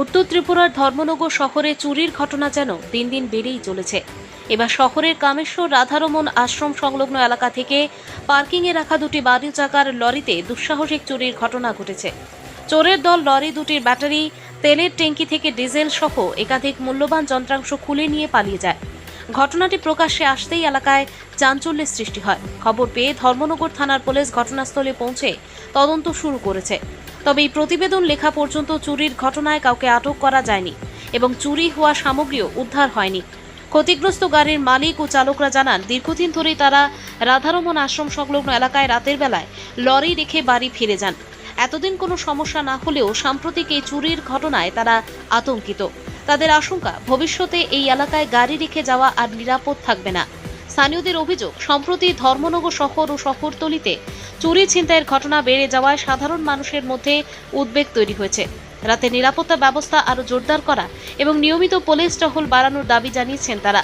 উত্তর ত্রিপুরার ধর্মনগর শহরে চুরির ঘটনা যেন দিন দিন বেড়েই চলেছে। এবার শহরের কামেশ্বর রাধারমন আশ্রম সংলগ্ন এলাকা থেকে পার্কিংয়ে রাখা দুটি বারো চাকার লরিতে দুঃসাহসিক চুরির ঘটনা ঘটেছে। চোরের দল লরি দুটির ব্যাটারি, তেলের ট্যাঙ্কি থেকে ডিজেল সহ একাধিক মূল্যবান যন্ত্রাংশ খুলে নিয়ে পালিয়ে যায়। ঘটনাটি প্রকাশ্যে আসতেই এলাকায় চাঞ্চল্যের সৃষ্টি হয়। খবর পেয়ে ধর্মনগর থানার পুলিশ ঘটনাস্থলে পৌঁছে তদন্ত শুরু করেছে। তবে এই প্রতিবেদন লেখা পর্যন্ত চুরির ঘটনায় কাউকে আটক করা যায়নি এবং চুরি হওয়া সামগ্রীও উদ্ধার হয়নি। ক্ষতিগ্রস্ত গাড়ির মালিক ও চালকরা জানান, দীর্ঘদিন ধরেই তারা রাধারমন আশ্রম সংলগ্ন এলাকায় রাতের বেলায় লরি রেখে বাড়ি ফিরে যান। এতদিন কোনো সমস্যা না হলেও সাম্প্রতিক এই চুরির ঘটনায় তারা আতঙ্কিত। তাদের আশঙ্কা, ভবিষ্যতে এই এলাকায় গাড়ি রেখে যাওয়া আর নিরাপদ থাকবে না। স্থানীয়দের অভিযোগ, সম্প্রতি ধর্মনগর শহর ও শহরতলিতে চুরি ছিনতাইয়ের ঘটনা বেড়ে যাওয়ায় সাধারণ মানুষের মধ্যে উদ্বেগ তৈরি হয়েছে। রাতে নিরাপত্তা ব্যবস্থা আরও জোরদার করা এবং নিয়মিত পুলিশ টহল বাড়ানোর দাবি জানিয়েছেন তারা।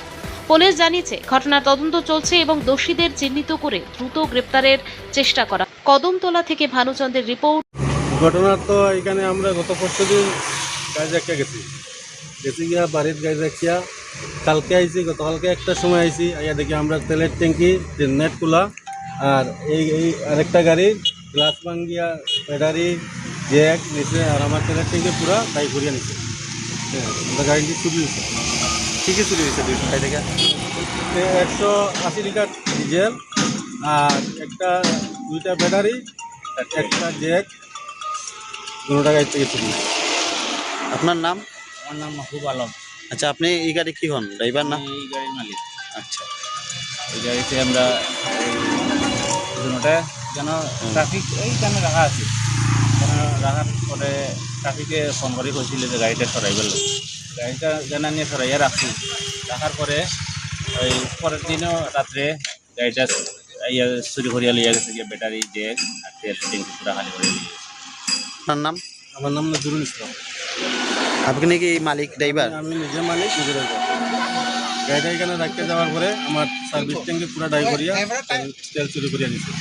পুলিশ জানিয়েছে, ঘটনার তদন্ত চলছে এবং দোষীদের চিহ্নিত করে দ্রুত গ্রেপ্তারের চেষ্টা করা। কদমতলা থেকে ভানুচন্দ্রের রিপোর্ট। ঘটনা তো এখানে আমরা গত পরশুদিন গাড়ি রাখিয়া গেছি গিয়া বাড়ির গাড়ি রাখিয়া কালকে আইছি, গতকালকে একটা সময় আইছি, আইয়া দেখি আমরা তেলের ট্যাঙ্কি নেট খোলা আর এই আরেকটা গাড়ির গ্লাস ভাঙ্গিয়া ব্যাটারি জ্যাক নিচে আর আমার তেলের ট্যাঙ্কি পুরা তাই ঘুরিয়ে নিছে। আমরা গাড়িটি চুরি হয়েছে। কী কী চুরি হয়েছে 200 টাকা? 180 লিটার ডিজেল আর দুইটা ব্যাটারি, একটা জ্যাক, 2 টাকা থেকে চুরি হয়েছে। আপনার নাম? আমার নাম মাহবুব আলম। আচ্ছা, আপনি এই গাড়ি কি হন? ড্রাইভার না? আমি এই গাড়ির মালিক। আচ্ছা, এই গাড়িতে আমরা দুটা যেন ট্রাফিক এইখানে রাখা আছে, রাখার পরে ট্রাফিকে ফোন করে কৈছিল যে গাড়িটা সরাই গেল, গাড়িটা যেন নিয়ে সরাইয়া রাখছি। রাখার পরে ওই পরের দিনও রাত্রে গাড়িটা ইয়ে চুরি করিয়া লিয়ে গেছে, গিয়ে ব্যাটারি জ্যাক আর তেল ট্যাঙ্কি পুরা খালি করে নিয়ে গেছে। আপনার নাম? আমার নাম নজরুল ইসলাম। আপনি কি মালিক, ড্রাইভার? আমি নিজে মালিক, নিজে ড্রাইভার। গাড়িটা এখানে রাখতে যাওয়ার পরে আমার সার্ভিস ট্যাঙ্কি পুরো ড্রাইভ করিয়া তেল চুরি করিয়া নিচ্ছে।